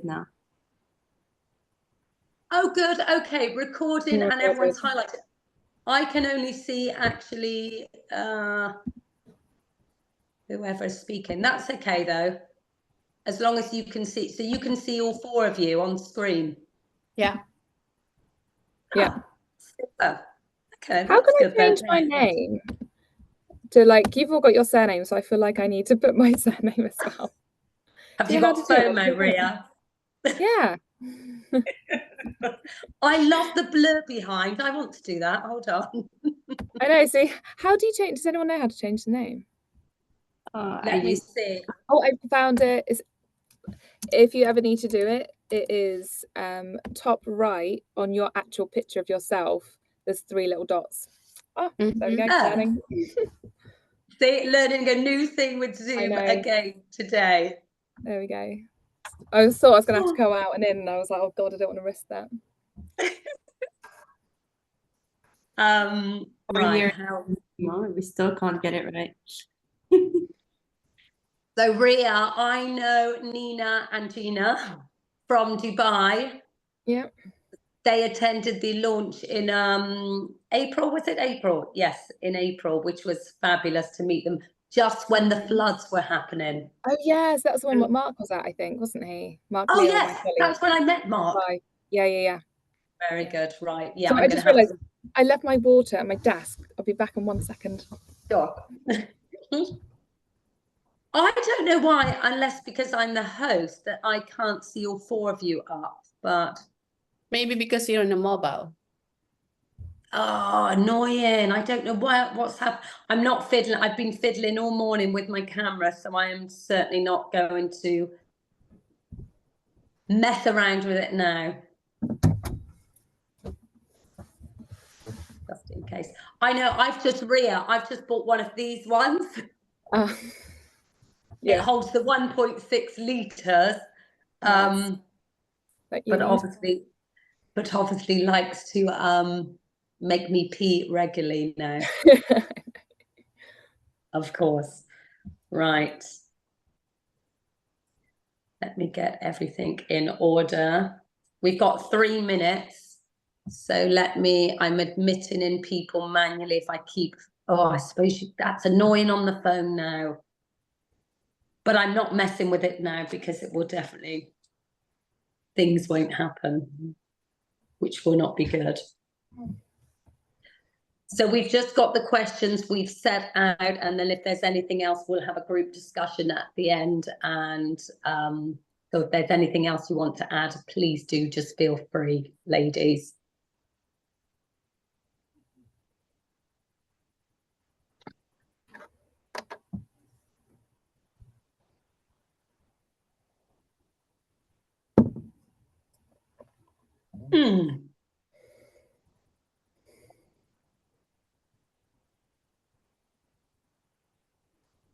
now. Oh, good. Okay, recording and everyone's highlighted. I can only see actually whoever is speaking. That's okay though, as long as you can see. So you can see all four of you on screen. Yeah. Yeah. Oh, okay. How can I change my name? To like, you've all got your surname, so I feel like I need to put my surname as well. Have you got FOMO, Rhea? Yeah. I love the blur behind. I want to do that. Hold on. I know. See, how do you change? Does anyone know how to change the name? Let me see. Oh, I found it. If you ever need to do it, it is top right on your actual picture of yourself. There's 3 little dots. Oh, there we go. Learning. See, learning a new thing with Zoom again today. There we go. I thought I was going to have to go out and in, and I was like, oh God, I don't want to risk that. Right. We still can't get it right. So Rhea, I know Nina and Gina from Dubai. Yeah. They attended the launch in April. Was it April? Yes, in April, which was fabulous to meet them just when the floods were happening. Oh yes, that's the one that Mark was at, I think, wasn't he? Mark. Oh yes, that's when I met Mark. Yeah. Very good. Right. Yeah. So I just realised I left my water at my desk. I'll be back in 1 second. Sure. I don't know why, unless because I'm the host, that I can't see all four of you up, but maybe because you're on a mobile. Oh, annoying. I don't know what's happened. I'm not fiddling. I've been fiddling all morning with my camera, so I am certainly not going to mess around with it now. Just in case. I know I've just bought one of these ones. It holds the 1.6 litres. But obviously likes to make me pee regularly now. Of course. Right. Let me get everything in order. We've got 3 minutes. So I'm admitting in people manually if I keep, I suppose that's annoying on the phone now. But I'm not messing with it now because it will definitely, things won't happen, which will not be good. So we've just got the questions we've set out, and then if there's anything else, we'll have a group discussion at the end. And so if there's anything else you want to add, please do just feel free, ladies.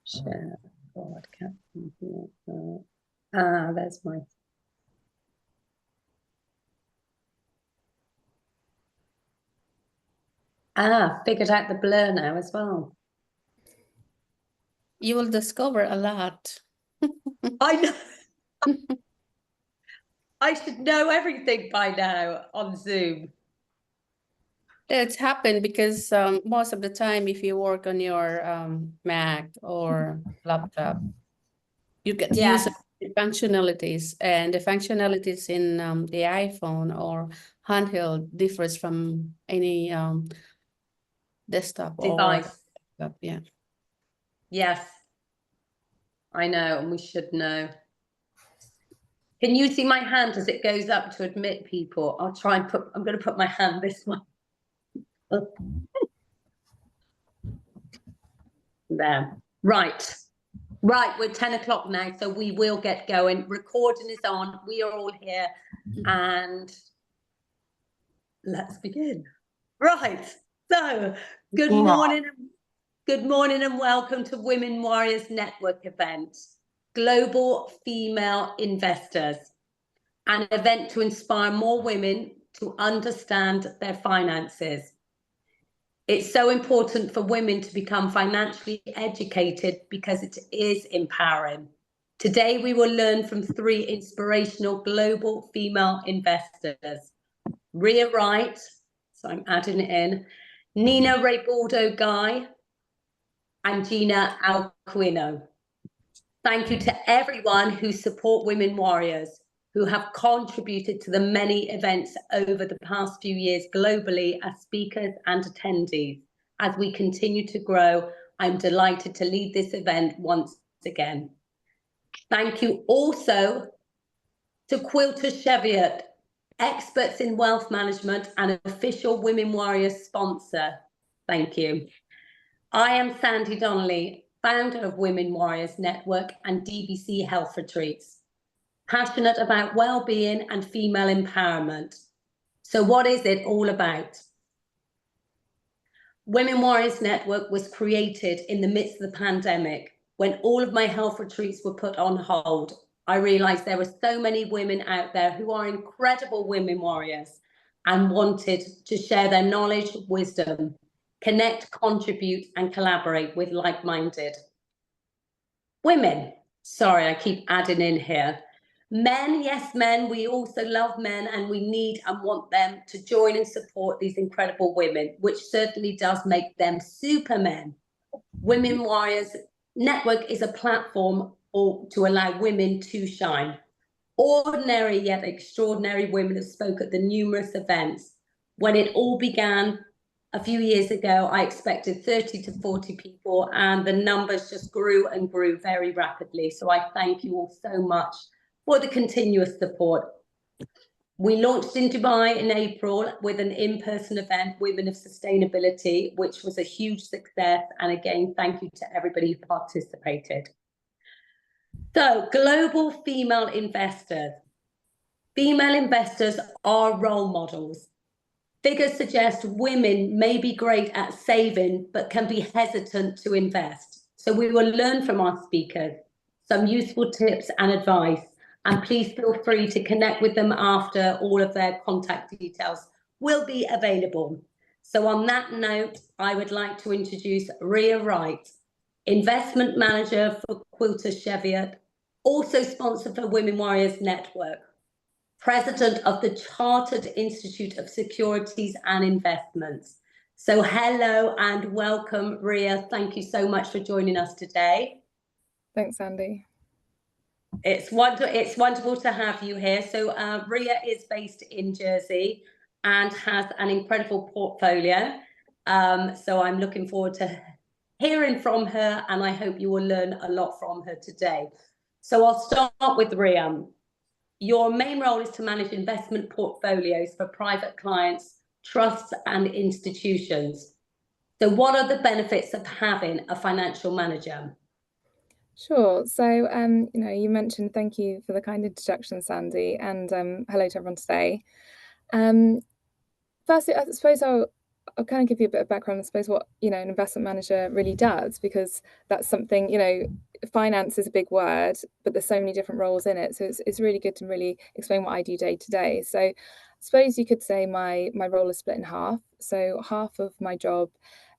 Share forward caption here. There's my. Figured out the blur now as well. You will discover a lot. I know. I should know everything by now on Zoom. It's happened because most of the time, if you work on your Mac or laptop, you get used to the functionalities, and the functionalities in the iPhone or handheld differs from any desktop device. Or laptop. Yeah. Yes, I know, and we should know. Can you see my hand as it goes up to admit people? I'll try and I'm going to put my hand this way. There. Right, we're 10 o'clock now, so we will get going. Recording is on. We are all here, and let's begin. Right, so good morning and welcome to Women Warriors Network event, Global Female Investors, an event to inspire more women to understand their finances. It's so important for women to become financially educated because it is empowering. Today, we will learn from 3 inspirational global female investors. Rhea Wright, so I'm adding it in, Nina Raybaudo Guy, and Gina Alkuino. Thank you to everyone who support Women Warriors, who have contributed to the many events over the past few years globally as speakers and attendees. As we continue to grow, I'm delighted to lead this event once again. Thank you also to Quilter Cheviot, experts in wealth management and official Women Warriors sponsor. Thank you. I am Sandy Donnelly, founder of Women Warriors Network and DBC Health Retreats, passionate about well-being and female empowerment. So what is it all about? Women Warriors Network was created in the midst of the pandemic when all of my health retreats were put on hold. I realized there were so many women out there who are incredible women warriors and wanted to share their knowledge, wisdom, connect, contribute, and collaborate with like-minded women. Sorry, I keep adding in here. Men, yes, men, we also love men and we need and want them to join and support these incredible women, which certainly does make them supermen. Women Warriors Network is a platform to allow women to shine. Ordinary yet extraordinary women have spoke at the numerous events. When it all began a few years ago, I expected 30 to 40 people, and the numbers just grew and grew very rapidly. So I thank you all so much for the continuous support. We launched in Dubai in April with an in-person event, Women of Sustainability, which was a huge success. And again, thank you to everybody who participated. So, global female investors. Female investors are role models. Figures suggest women may be great at saving, but can be hesitant to invest. So we will learn from our speakers some useful tips and advice. And please feel free to connect with them after. All of their contact details will be available. So on that note, I would like to introduce Rhea Wright, investment manager for Quilter Cheviot, also sponsor for Women Warriors Network, president of the Chartered Institute of Securities and Investments. So hello and welcome, Rhea. Thank you so much for joining us today. Thanks, Sandy. It's wonderful to have you here. So Rhea is based in Jersey and has an incredible portfolio. So I'm looking forward to hearing from her, and I hope you will learn a lot from her today. So I'll start with Rhea. Your main role is to manage investment portfolios for private clients, trusts, and institutions. So what are the benefits of having a financial manager? Sure. So, you mentioned, thank you for the kind introduction, Sandy, and hello to everyone today. Firstly, I suppose I'll kind of give you a bit of background, I suppose, what, an investment manager really does, because that's something, finance is a big word, but there's so many different roles in it. So it's really good to really explain what I do day to day. So I suppose you could say my role is split in half. So half of my job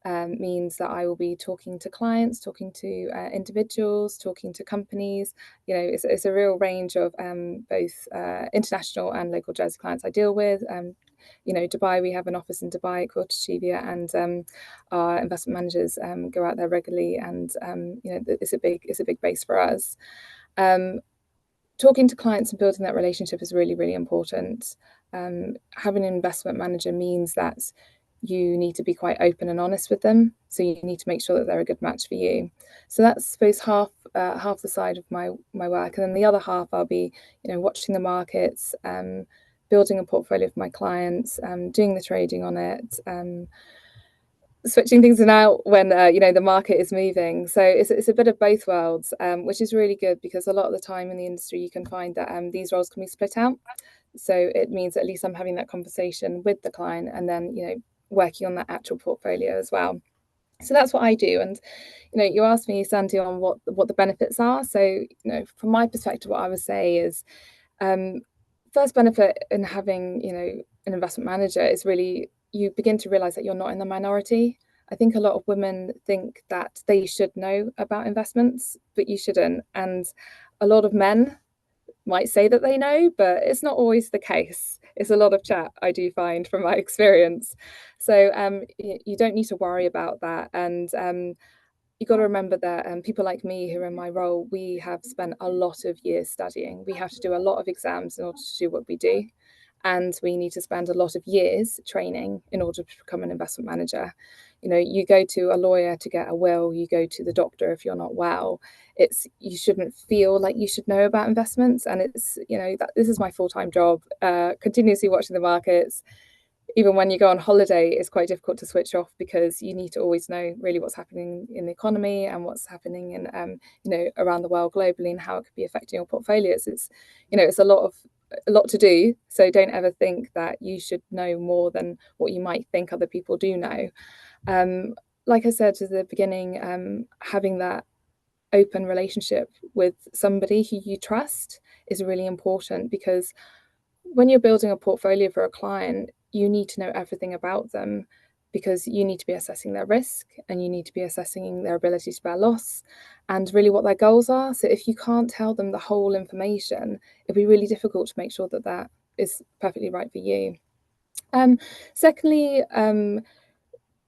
means that I will be talking to clients, talking to individuals, talking to companies. It's a real range of both international and local Jersey clients I deal with. Dubai, we have an office in Dubai, Quilter Cheviot, and our investment managers go out there regularly, and it's a big base for us. Talking to clients and building that relationship is really, really important. Having an investment manager means that you need to be quite open and honest with them. So you need to make sure that they're a good match for you. So that's, I suppose, half the side of my work. And then the other half, I'll be, watching the markets, building a portfolio for my clients, doing the trading on it, switching things in out when the market is moving. So it's a bit of both worlds, which is really good, because a lot of the time in the industry you can find that these roles can be split out. So it means at least I'm having that conversation with the client, and then working on that actual portfolio as well. So that's what I do. And you asked me, Sandy, on what the benefits are. So from my perspective, what I would say is first benefit in having an investment manager is really, you begin to realize that you're not in the minority. I think a lot of women think that they should know about investments, but you shouldn't. And a lot of men might say that they know, but it's not always the case. It's a lot of chat, I do find, from my experience. So you don't need to worry about that. And you've got to remember that people like me who are in my role, we have spent a lot of years studying. We have to do a lot of exams in order to do what we do. And we need to spend a lot of years training in order to become an investment manager. You know, you go to a lawyer to get a will, you go to the doctor if you're not well. You shouldn't feel like you should know about investments. And it's, you know, this is my full-time job, continuously watching the markets. Even when you go on holiday, it's quite difficult to switch off because you need to always know really what's happening in the economy and what's happening in, you know, around the world globally and how it could be affecting your portfolios. It's, you know, it's a lot to do. So don't ever think that you should know more than what you might think other people do know. Like I said at the beginning, having that open relationship with somebody who you trust is really important, because when you're building a portfolio for a client, you need to know everything about them, because you need to be assessing their risk and you need to be assessing their ability to bear loss and really what their goals are. So if you can't tell them the whole information, it'll be really difficult to make sure that that is perfectly right for you. Secondly,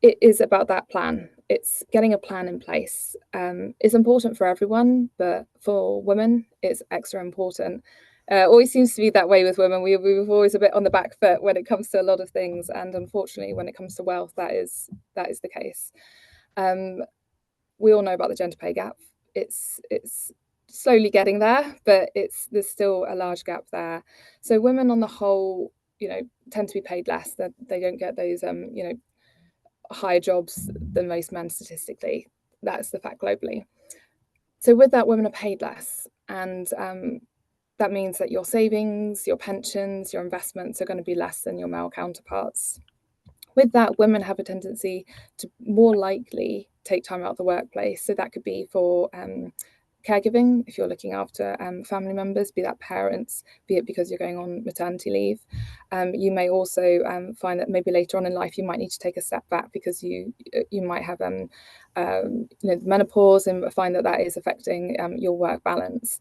it is about that plan. It's getting a plan in place. It's important for everyone, but for women, it's extra important. Always seems to be that way with women. We're always a bit on the back foot when it comes to a lot of things, and unfortunately, when it comes to wealth, that is the case. We all know about the gender pay gap. It's slowly getting there, but there's still a large gap there. So women, on the whole, you know, tend to be paid less. That they don't get those, you know, higher jobs than most men statistically. That's the fact globally. So with that, women are paid less, and that means that your savings, your pensions, your investments are going to be less than your male counterparts. With that, women have a tendency to more likely take time out of the workplace. So that could be for caregiving, if you're looking after family members, be that parents, be it because you're going on maternity leave. You may also find that maybe later on in life you might need to take a step back because you might have you know, menopause, and find that is affecting your work balance.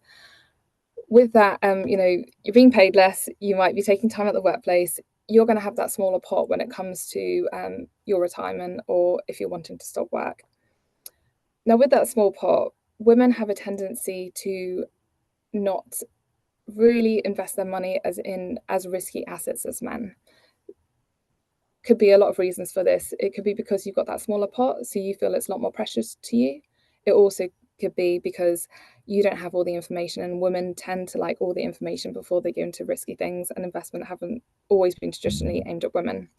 With that, you know, you're being paid less, you might be taking time at the workplace, you're going to have that smaller pot when it comes to your retirement, or if you're wanting to stop work. Now, with that small pot, women have a tendency to not really invest their money as risky assets as men. Could be a lot of reasons for this. It could be because you've got that smaller pot, so you feel it's a lot more precious to you. It also could be because you don't have all the information, and women tend to like all the information before they go into risky things, and investment haven't always been traditionally aimed at women.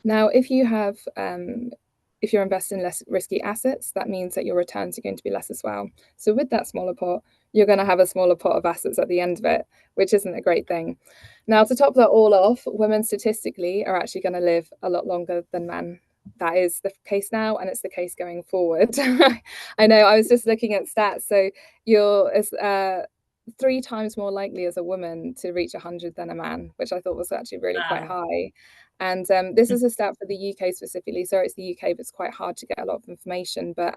Now, if you're investing in less risky assets, that means that your returns are going to be less as well. So with that smaller pot, you're going to have a smaller pot of assets at the end of it, which isn't a great thing. Now, to top that all off, women statistically are actually going to live a lot longer than men. That is the case now, and it's the case going forward. I know, I was just looking at stats. So you're 3 times more likely as a woman to reach 100 than a man, which I thought was actually really quite high. And this is a stat for the UK specifically. So it's the UK, but it's quite hard to get a lot of information. But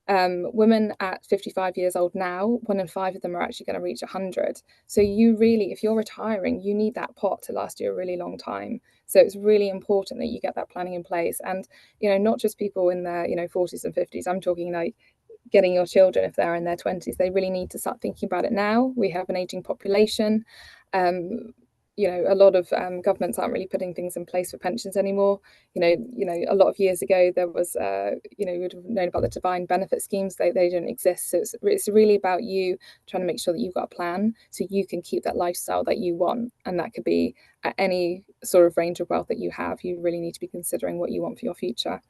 women at 55 years old now, 1 in 5 of them are actually going to reach 100. So you really, if you're retiring, you need that pot to last you a really long time. So it's really important that you get that planning in place. And, you know, not just people in their, you know, 40s and 50s. I'm talking like getting your children, if they're in their 20s, they really need to start thinking about it now. We have an aging population. You know, a lot of governments aren't really putting things in place for pensions anymore. You know, a lot of years ago there was, you know, you would have known about the defined benefit schemes. They don't exist. So it's really about you trying to make sure that you've got a plan so you can keep that lifestyle that you want, and that could be at any sort of range of wealth that you have. You really need to be considering what you want for your future.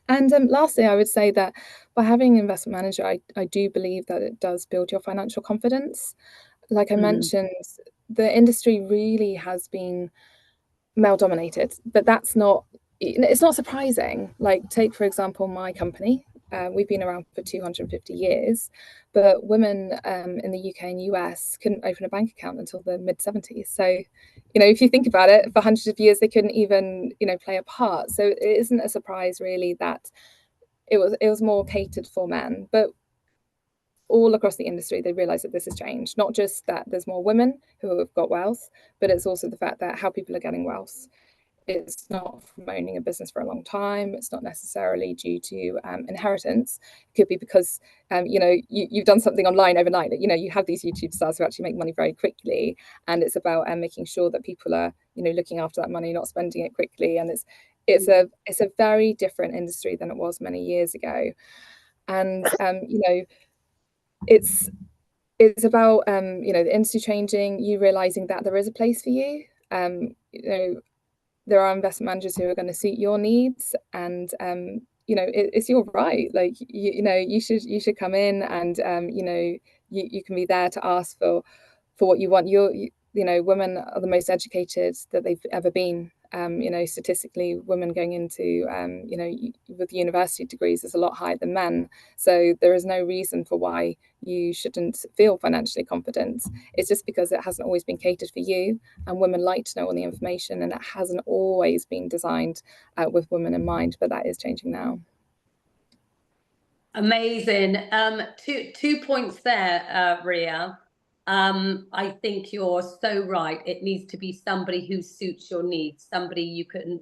And lastly, I would say that by having an investment manager, I do believe that it does build your financial confidence. Like I mentioned, the industry really has been male dominated, but it's not surprising. Like, take, for example, my company. We've been around for 250 years, but women in the UK and US couldn't open a bank account until the mid-70s. So, you know, if you think about it, for hundreds of years, they couldn't even, you know, play a part. So it isn't a surprise really that it was more catered for men. But all across the industry, they realize that this has changed. Not just that there's more women who have got wealth, but it's also the fact that how people are getting wealth. It's not from owning a business for a long time. It's not necessarily due to inheritance. It could be because you've done something online overnight. That you have these YouTube stars who actually make money very quickly, and it's about making sure that people are looking after that money, not spending it quickly. And it's a very different industry than it was many years ago. And it's about the industry changing, you realizing that there is a place for you. There are investment managers who are going to suit your needs, and it's your right. Like you should come in, and you can be there to ask for what you want. Women are the most educated that they've ever been. Statistically, women going into with university degrees is a lot higher than men. So there is no reason for why you shouldn't feel financially confident. It's just because it hasn't always been catered for you, and women like to know all the information, and it hasn't always been designed with women in mind, but that is changing now. Amazing. Two points there, Rhea. I think you're so right. It needs to be somebody who suits your needs, somebody you can,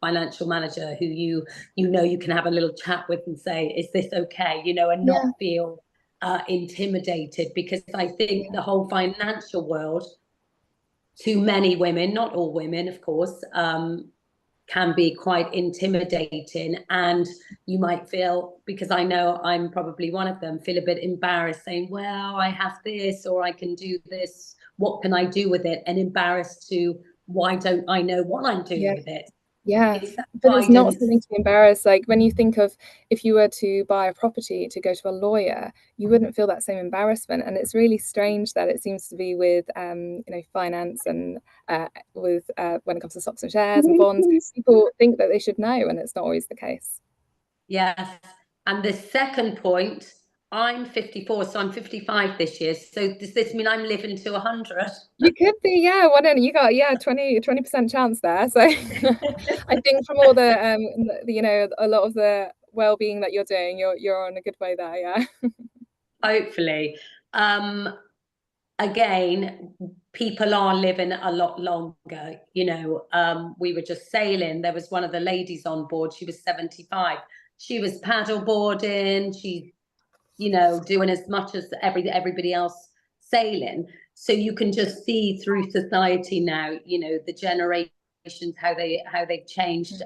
financial manager who you can have a little chat with and say, is this okay? And not feel intimidated, because I think the whole financial world, to many women, not all women, of course, can be quite intimidating, and you might feel, because I know I'm probably one of them, feel a bit embarrassed saying, well, I have this, or I can do this, what can I do with it? And embarrassed to, why don't I know what I'm doing with it? Yeah, but it's not something to be embarrassed. Like when you think of, if you were to buy a property to go to a lawyer, you wouldn't feel that same embarrassment. And it's really strange that it seems to be with finance and with when it comes to stocks and shares and bonds, people think that they should know, and it's not always the case. Yes. And the second point, I'm 54, so I'm 55 this year. So does this mean I'm living to 100? You could be, yeah. Why don't you got 20% chance there? So I think from all the a lot of the well-being that you're doing, you're on a good way there, yeah. Hopefully. Again, people are living a lot longer. We were just sailing. There was one of the ladies on board. She was 75. She was paddleboarding. She doing as much as everybody else sailing. So you can just see through society now, the generations, how they've changed.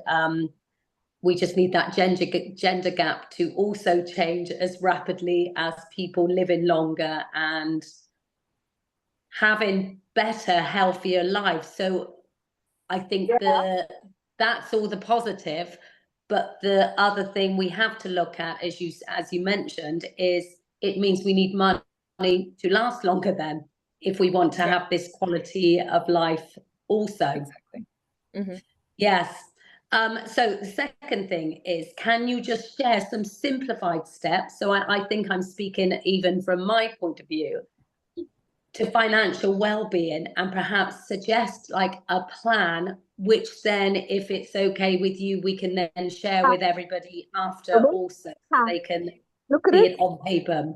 We just need that gender gap to also change as rapidly as people living longer and having better, healthier lives. So I think that's all the positive. But the other thing we have to look at, as you mentioned, is it means we need money to last longer then, if we want to have this quality of life also. Exactly. Mm-hmm. Yes. So the second thing is, can you just share some simplified steps? So I think I'm speaking even from my point of view to financial well-being, and perhaps suggest like a plan, which then, if it's okay with you, we can then share with everybody after also, so they can see it on paper.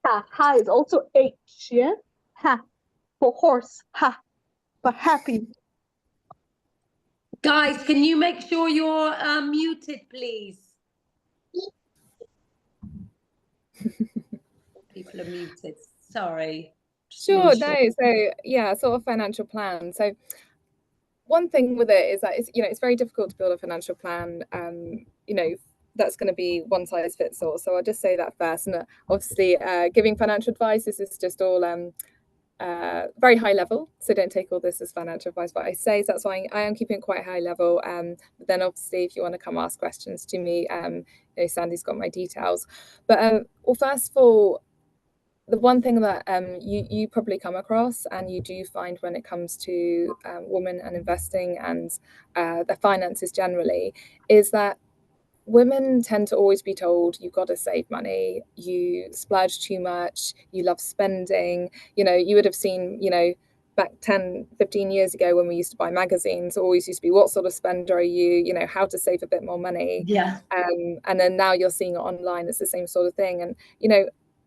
Ha is also H, yeah? Ha for horse, ha, but happy. Guys, can you make sure you're muted, please? People are muted. Sorry. Sure. No. So yeah, sort of financial plan. So one thing with it is that it's very difficult to build a financial plan. That's going to be one size fits all. So I'll just say that first. And obviously, giving financial advice, this is just all very high level. So don't take all this as financial advice, what I say. So that's why I am keeping it quite high level. But then obviously, if you want to come ask questions to me, Sandy's got my details. But well, first of all, the one thing that you probably come across, and you do find when it comes to women and investing and their finances generally, is that women tend to always be told, you've got to save money, you splurge too much, you love spending. You would have seen, back 10, 15 years ago when we used to buy magazines, always used to be, what sort of spender are you, how to save a bit more money. Yeah. And then now you're seeing it online, it's the same sort of thing. And,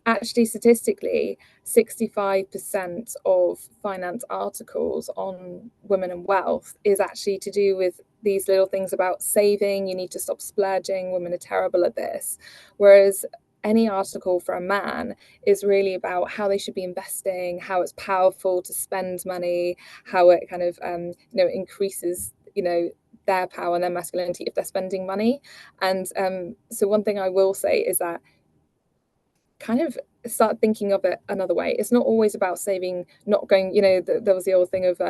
actually statistically 65% of finance articles on women and wealth is actually to do with these little things about saving, you need to stop splurging, women are terrible at this. Whereas any article for a man is really about how they should be investing, how it's powerful to spend money, how it kind of increases their power and their masculinity if they're spending money. And so one thing I will say is that kind of start thinking of it another way. It's not always about saving, not going, there was the old thing of,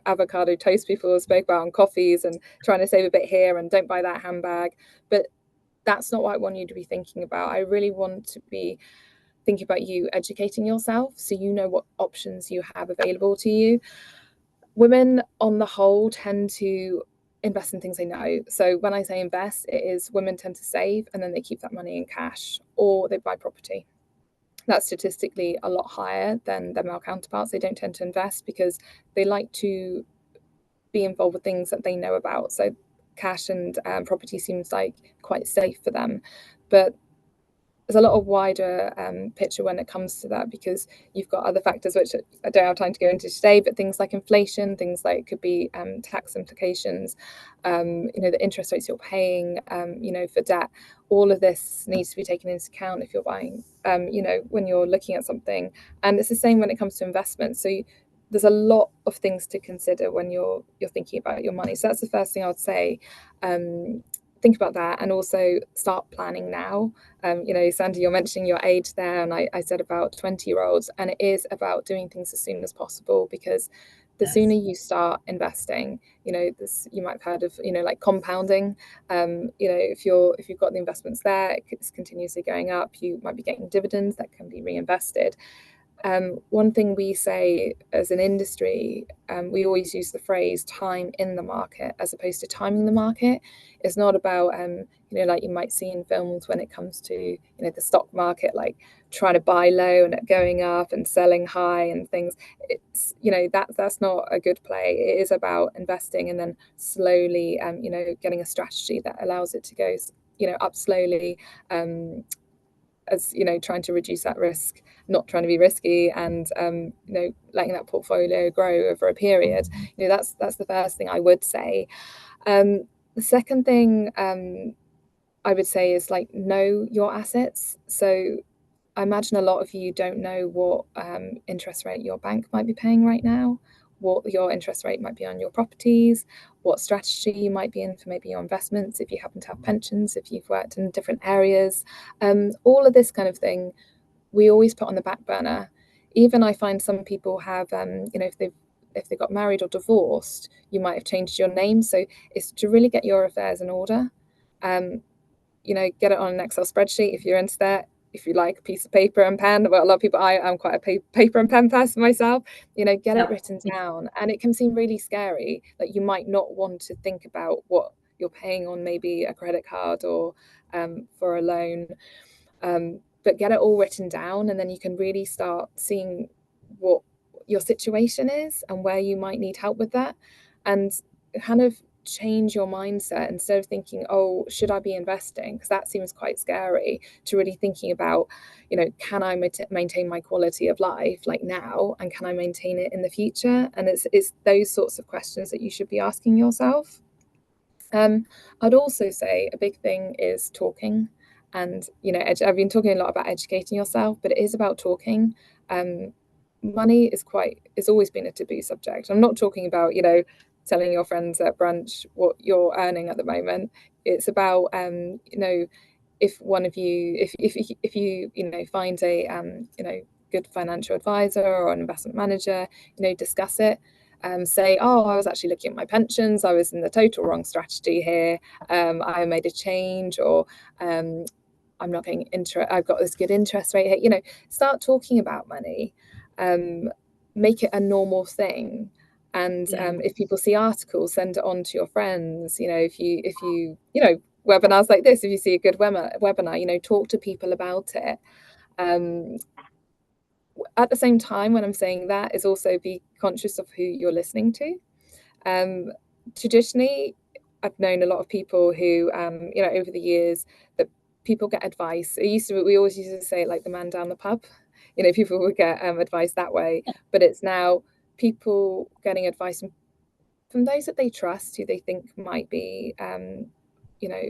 avocado toast people spoke about on coffees and trying to save a bit here and don't buy that handbag. But that's not what I want you to be thinking about. I really want to be thinking about you educating yourself so you know what options you have available to you. Women on the whole tend to invest in things they know. So when I say invest, it is women tend to save and then they keep that money in cash or they buy property. That's statistically a lot higher than their male counterparts. They don't tend to invest because they like to be involved with things that they know about. So cash and property seems like quite safe for them. But there's a lot of wider picture when it comes to that, because you've got other factors which I don't have time to go into today, but things like inflation, things like could be tax implications, the interest rates you're paying, for debt. All of this needs to be taken into account if you're buying, when you're looking at something. And it's the same when it comes to investments. So there's a lot of things to consider when you're thinking about your money. So that's the first thing I would say. Think about that and also start planning now. Sandy, you're mentioning your age there, and I said about 20-year-olds, and it is about doing things as soon as possible, because the sooner you start investing, this, you might have heard of, like compounding. If you've got the investments there, it's continuously going up, you might be getting dividends that can be reinvested. One thing we say as an industry, we always use the phrase time in the market as opposed to timing the market. It's not about, like you might see in films when it comes to, the stock market, like trying to buy low and it going up and selling high and things. It's, that's not a good play. It is about investing and then slowly, getting a strategy that allows it to go, up slowly, as trying to reduce that risk, not trying to be risky, and letting that portfolio grow over a period. That's the first thing I would say. The second thing I would say is like know your assets. So I imagine a lot of you don't know what interest rate your bank might be paying right now, what your interest rate might be on your properties, what strategy you might be in for maybe your investments, if you happen to have pensions, if you've worked in different areas. All of this kind of thing, we always put on the back burner. Even I find some people have, if they got married or divorced, you might have changed your name. So it's to really get your affairs in order. Get it on an Excel spreadsheet if you're into that. If you like a piece of paper and pen, well, a lot of people, I'm quite a paper and pen person myself, get it written down. And it can seem really scary. Like you might not want to think about what you're paying on maybe a credit card or for a loan, but get it all written down, and then you can really start seeing what your situation is and where you might need help with that, and kind of change your mindset. Instead of thinking, oh, should I be investing, because that seems quite scary, to really thinking about, can I maintain my quality of life like now, and can I maintain it in the future? And it's those sorts of questions that you should be asking yourself. I'd also say a big thing is talking. And I've been talking a lot about educating yourself, but it is about talking. Money it's always been a taboo subject. I'm not talking about telling your friends at brunch what you're earning at the moment. It's about if one of you, if you find a good financial advisor or an investment manager, discuss it. Say, oh, I was actually looking at my pensions, I was in the total wrong strategy here, I made a change, or I'm not getting interest, I've got this good interest rate here. Start talking about money, make it a normal thing. And if people see articles, send it on to your friends. If you webinars like this, if you see a good webinar, talk to people about it. At the same time, when I'm saying that, is also be conscious of who you're listening to. Traditionally, I've known a lot of people who, over the years, that people get advice. We always used to say like the man down the pub, you know, people would get advice that way, but it's now people getting advice from those that they trust, who they think might be, you know,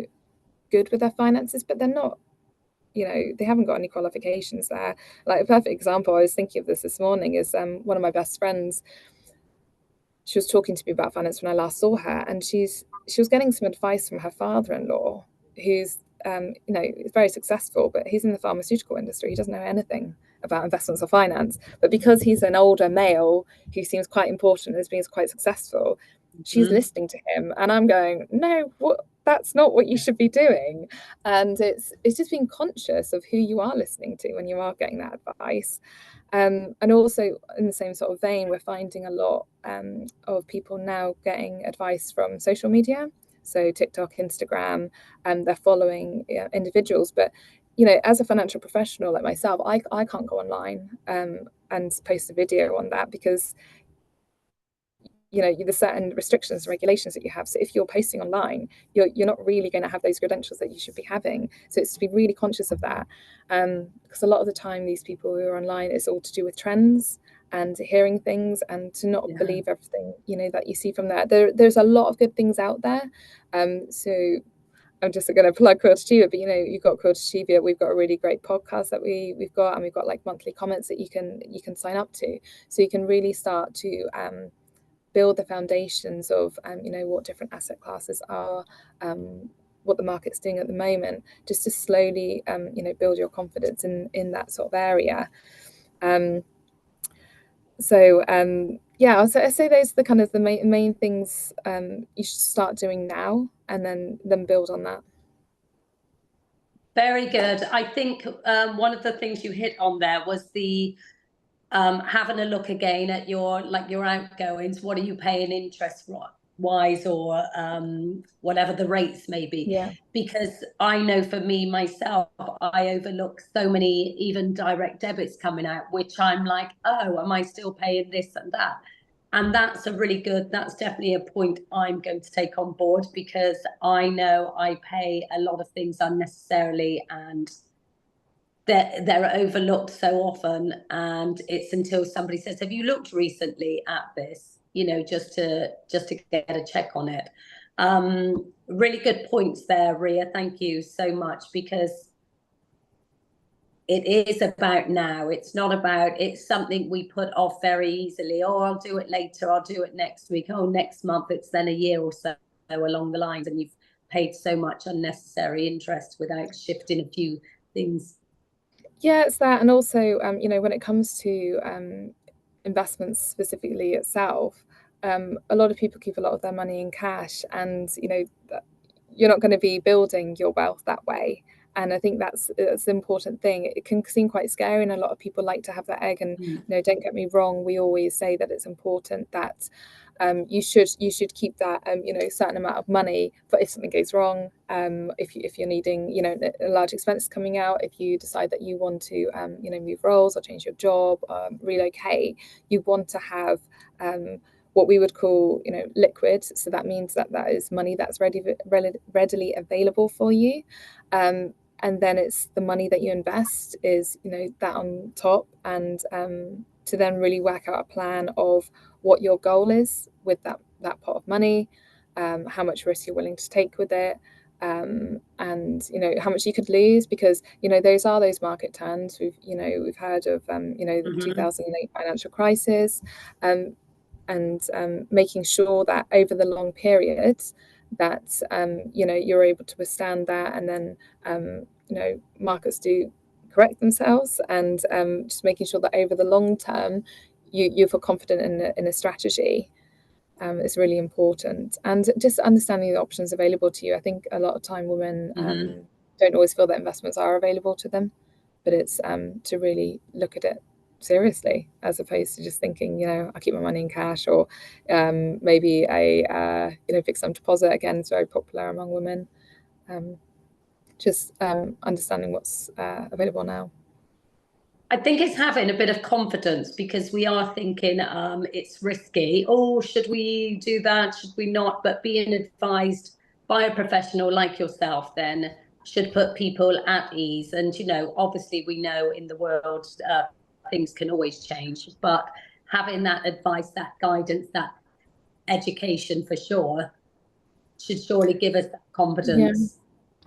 good with their finances, but they're not, you know, they haven't got any qualifications there. Like a perfect example, I was thinking of this morning, is one of my best friends. She was talking to me about finance when I last saw her, and she was getting some advice from her father-in-law, who's you know, very successful, but he's in the pharmaceutical industry. He doesn't know anything about investments or finance. But because he's an older male who seems quite important, as being quite successful, she's listening to him, and I'm going, no, that's not what you should be doing. And it's just being conscious of who you are listening to when you are getting that advice. And also in the same sort of vein, we're finding a lot of people now getting advice from social media, so TikTok, Instagram, and they're following individuals. But you know, as a financial professional like myself, I can't go online and post a video on that, because you know, there's certain restrictions and regulations that you have. So if you're posting online, you're not really going to have those credentials that you should be having. So it's to be really conscious of that, because a lot of the time these people who are online, it's all to do with trends and hearing things, and to not believe everything, you know, that you see from there. There's a lot of good things out there. So I'm just going to plug Quilter Cheviot, but you know, you've got Quilter Cheviot. We've got a really great podcast that we've got, and we've got like monthly comments that you can sign up to, so you can really start to build the foundations of you know, what different asset classes are, what the market's doing at the moment, just to slowly you know, build your confidence in that sort of area. Yeah, I'd say those are the kind of the main things you should start doing now, and then build on that. Very good. I think one of the things you hit on there was the having a look again at your outgoings. What are you paying interest wise, or whatever the rates may be? Yeah. Because I know for me myself, I overlook so many even direct debits coming out, which I'm like, oh, am I still paying this and that? And that's definitely a point I'm going to take on board, because I know I pay a lot of things unnecessarily, and they're overlooked so often. And it's until somebody says, have you looked recently at this, you know, just to get a check on it. Really good points there, Rhea. Thank you so much, because it is about now. It's not about, it's something we put off very easily. Oh, I'll do it later. I'll do it next week. Oh, next month. It's then a year or so along the lines, and you've paid so much unnecessary interest without shifting a few things. Yeah, it's that. And also, you know, when it comes to investments specifically itself, a lot of people keep a lot of their money in cash, and, you know, you're not going to be building your wealth that way. And I think that's an important thing. It can seem quite scary, and a lot of people like to have that egg. And you know, don't get me wrong, we always say that it's important that you should keep that you know, certain amount of money for if something goes wrong, if you're needing, you know, a large expense coming out, if you decide that you want to you know, move roles or change your job, relocate, you want to have what we would call, you know, liquid. So that means that is money that's readily available for you. And then it's the money that you invest is, you know, that on top, and to then really work out a plan of what your goal is with that pot of money, how much risk you're willing to take with it, and you know, how much you could lose, because you know, those market turns. We've heard of you know, the 2008 financial crisis, and making sure that over the long periods that you know, you're able to withstand that, and then you know, markets do correct themselves, and just making sure that over the long term you feel confident in a strategy is really important. And just understanding the options available to you. I think a lot of time women don't always feel that investments are available to them, but it's to really look at it seriously, as opposed to just thinking, you know, I keep my money in cash, or maybe a you know, fixed sum deposit. Again, it's very popular among women. Just understanding what's available now. I think it's having a bit of confidence, because we are thinking it's risky. Oh, should we do that? Should we not? But being advised by a professional like yourself then should put people at ease. And, you know, obviously we know in the world things can always change, but having that advice, that guidance, that education for sure should surely give us that confidence.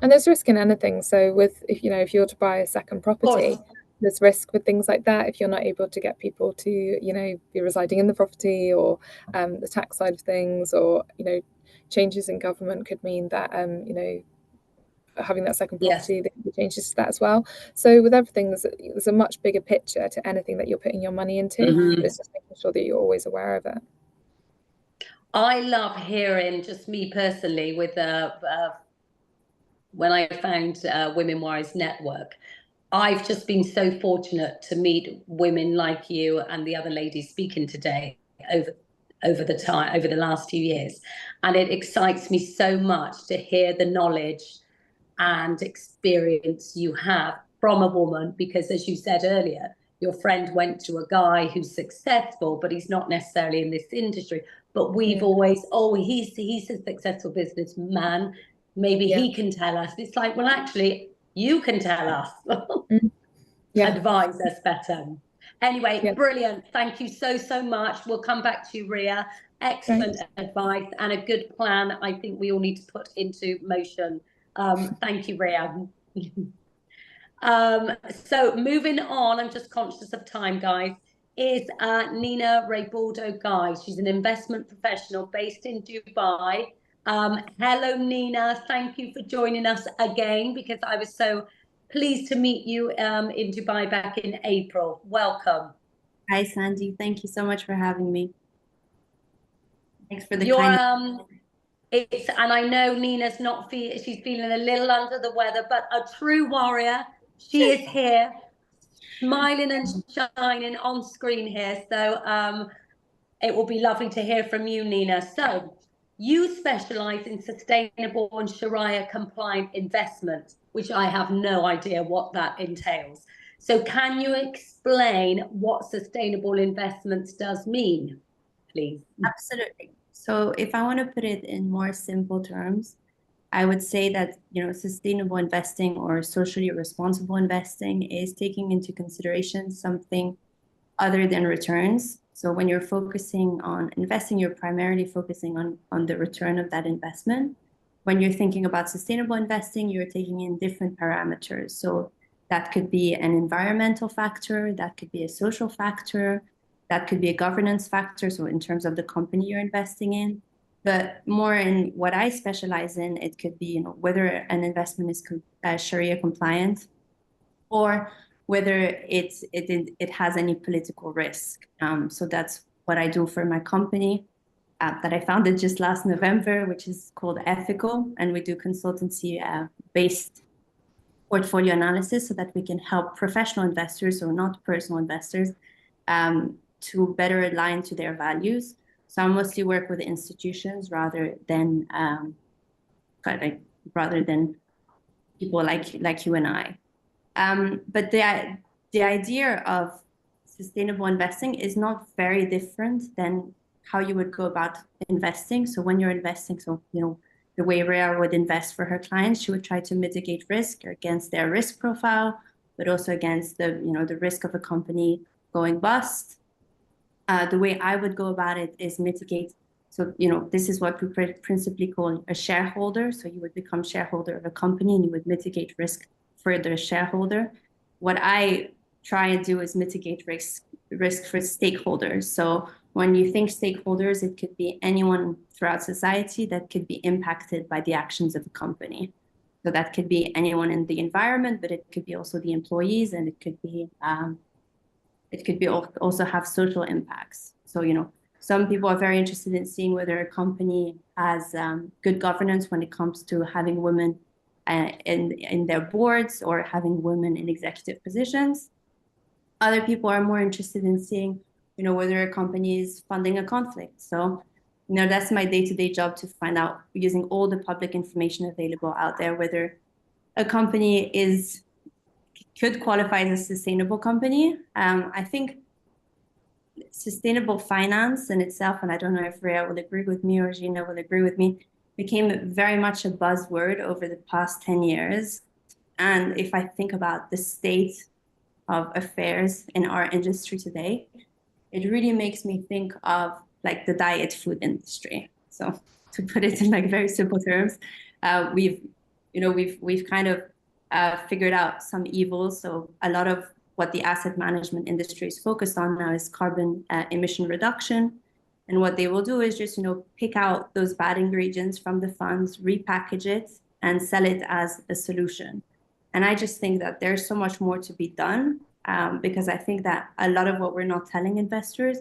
And there's risk in anything. So with, if you were to buy a second property, there's risk with things like that. If you're not able to get people to, be residing in the property, or the tax side of things, or, changes in government could mean that, having that second property, there can be changes to that as well. So with everything, there's a much bigger picture to anything that you're putting your money into. It's just making sure that you're always aware of it. I love hearing, just me personally, with when I found Women Wise Network, I've just been so fortunate to meet women like you and the other ladies speaking today over the last 2 years, and it excites me so much to hear the knowledge and experience you have from a woman, because as you said earlier, your friend went to a guy who's successful, but he's not necessarily in this industry. But we've always, he's a successful businessman. Maybe he can tell us. It's like, well, actually, you can tell us. Advise us better. Anyway, brilliant. Thank you so much. We'll come back to you, Rhea. Excellent advice and a good plan. I think we all need to put into motion. Thank you, Rhea. So moving on, I'm just conscious of time, guys, is Nina Raybaudo, guys. She's an investment professional based in Dubai. Hello, Nina. Thank you for joining us again, because I was so pleased to meet you in Dubai back in April. Welcome. Hi, Sandy. Thank you so much for having me. Thanks for the kind. And I know Nina's she's feeling a little under the weather, but a true warrior. She is here, smiling and shining on screen here. So it will be lovely to hear from you, Nina. So you specialize in sustainable and Sharia compliant investment, which I have no idea what that entails. So can you explain what sustainable investments does mean, please? Absolutely. So if I want to put it in more simple terms, I would say that, sustainable investing or socially responsible investing is taking into consideration something other than returns. So when you're focusing on investing, you're primarily focusing on the return of that investment. When you're thinking about sustainable investing, you're taking in different parameters. So that could be an environmental factor, that could be a social factor, that could be a governance factor, so in terms of the company you're investing in. But more in what I specialize in, it could be, whether an investment is Sharia compliant, or whether it has any political risk. So that's what I do for my company that I founded just last November, which is called Ethical, and we do consultancy-based portfolio analysis so that we can help professional investors, or not personal investors, to better align to their values. So I mostly work with institutions rather than people like you and I. But the idea of sustainable investing is not very different than how you would go about investing. So when you're investing, the way Rhea would invest for her clients, she would try to mitigate risk against their risk profile, but also against the risk of a company going bust. The way I would go about it is mitigate. So, this is what we principally call a shareholder. So you would become shareholder of a company and you would mitigate risk for the shareholder. What I try and do is mitigate risk for stakeholders. So when you think stakeholders, it could be anyone throughout society that could be impacted by the actions of a company. So that could be anyone in the environment, but it could be also the employees, and it could be also have social impacts. So, some people are very interested in seeing whether a company has good governance when it comes to having women in their boards or having women in executive positions. Other people are more interested in seeing, whether a company is funding a conflict. So, that's my day-to-day job, to find out, using all the public information available out there, whether a company could qualify as a sustainable company. I think sustainable finance in itself, and I don't know if Rhea will agree with me or Gina will agree with me, became very much a buzzword over the past 10 years. And if I think about the state of affairs in our industry today, it really makes me think of like the diet food industry. So to put it in like very simple terms, we've kind of figured out some evils. So a lot of what the asset management industry is focused on now is carbon emission reduction. And what they will do is just, pick out those bad ingredients from the funds, repackage it, and sell it as a solution. And I just think that there's so much more to be done, because I think that a lot of what we're not telling investors,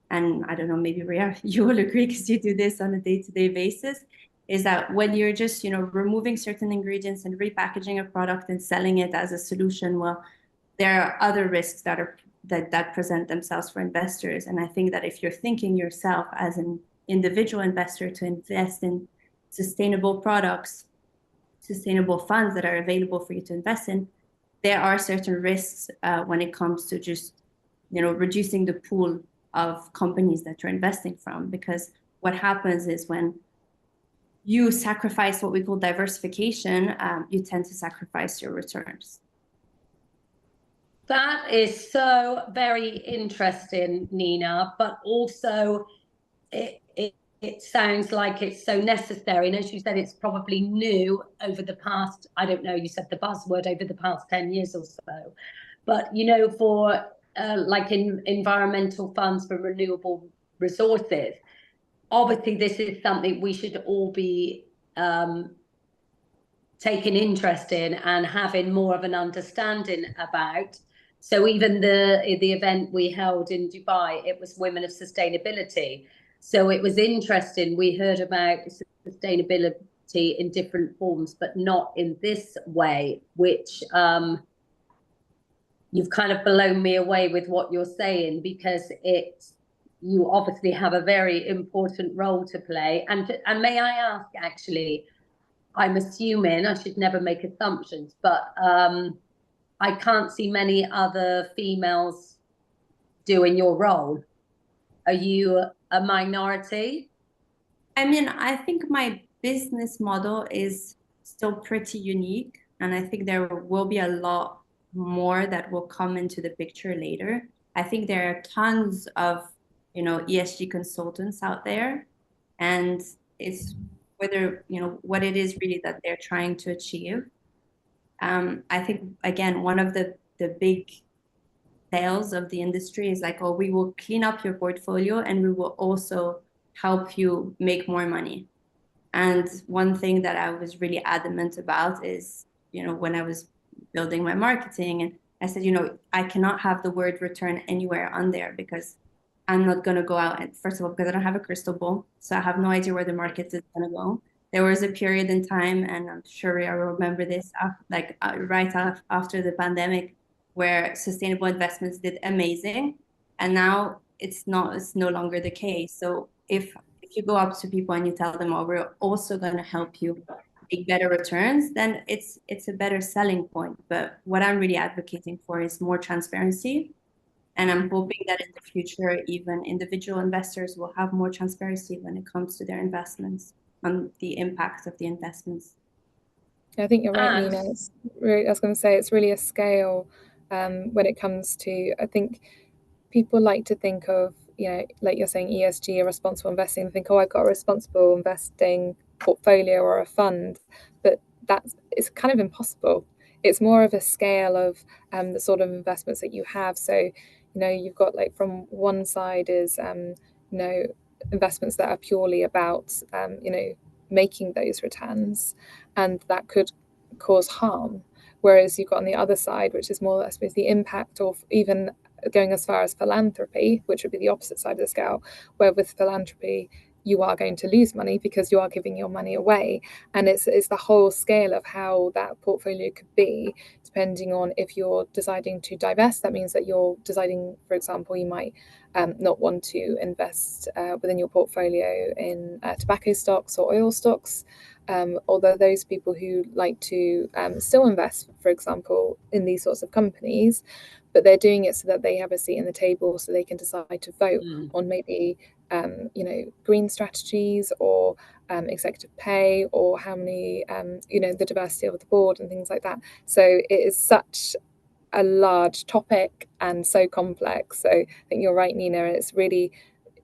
and I don't know, maybe Rhea, you will agree because you do this on a day-to-day basis, is that when you're just, removing certain ingredients and repackaging a product and selling it as a solution, well, there are other risks that present themselves for investors. And I think that if you're thinking yourself as an individual investor to invest in sustainable products, sustainable funds that are available for you to invest in, there are certain risks when it comes to just, reducing the pool of companies that you're investing from. Because what happens is when you sacrifice what we call diversification, you tend to sacrifice your returns. That is so very interesting, Nina, but also it sounds like it's so necessary. And as you said, it's probably new over the past, I don't know, you said the buzzword, over the past 10 years or so. But, for like in environmental funds for renewable resources, obviously this is something we should all be taking interest in and having more of an understanding about. So even the event we held in Dubai, it was Women of Sustainability. So it was interesting. We heard about sustainability in different forms, but not in this way, which you've kind of blown me away with what you're saying, because you obviously have a very important role to play. And may I ask, actually, I'm assuming, I should never make assumptions, but I can't see many other females doing your role. Are you a minority? I mean, I think my business model is still pretty unique, and I think there will be a lot more that will come into the picture later. I think there are tons of, ESG consultants out there, and it's whether, what it is really that they're trying to achieve. I think, again, one of the big sales of the industry is like, oh, we will clean up your portfolio and we will also help you make more money. And one thing that I was really adamant about is, when I was building my marketing, and I said, I cannot have the word return anywhere on there, because I'm not going to go out and, first of all, because I don't have a crystal ball, so I have no idea where the market is going to go. There was a period in time, and I'm sure I remember this, right after the pandemic, where sustainable investments did amazing, and now it's no longer the case. So if you go up to people and you tell them, oh, we're also going to help you make better returns, then it's a better selling point. But what I'm really advocating for is more transparency. And I'm hoping that in the future, even individual investors will have more transparency when it comes to their investments, on the impact of the investments. I think you're right, Nina. It's really, I was going to say, it's really a scale when it comes to, I think people like to think of, like you're saying, ESG or responsible investing, and think, oh, I've got a responsible investing portfolio or a fund, but it's kind of impossible. It's more of a scale of the sort of investments that you have. So, you've got, like, from one side is, investments that are purely about, making those returns, and that could cause harm. Whereas you've got on the other side, which is more, I suppose, the impact of even going as far as philanthropy, which would be the opposite side of the scale, where with philanthropy, you are going to lose money because you are giving your money away. And it's the whole scale of how that portfolio could be, depending on if you're deciding to divest. That means that you're deciding, for example, you might not want to invest within your portfolio in tobacco stocks or oil stocks. Although those people who like to still invest, for example, in these sorts of companies, but they're doing it so that they have a seat in the table, so they can decide to vote on maybe green strategies, or executive pay, or how many, you know, the diversity of the board and things like that. So it is such a large topic and so complex. So I think you're right, Nina. It's really,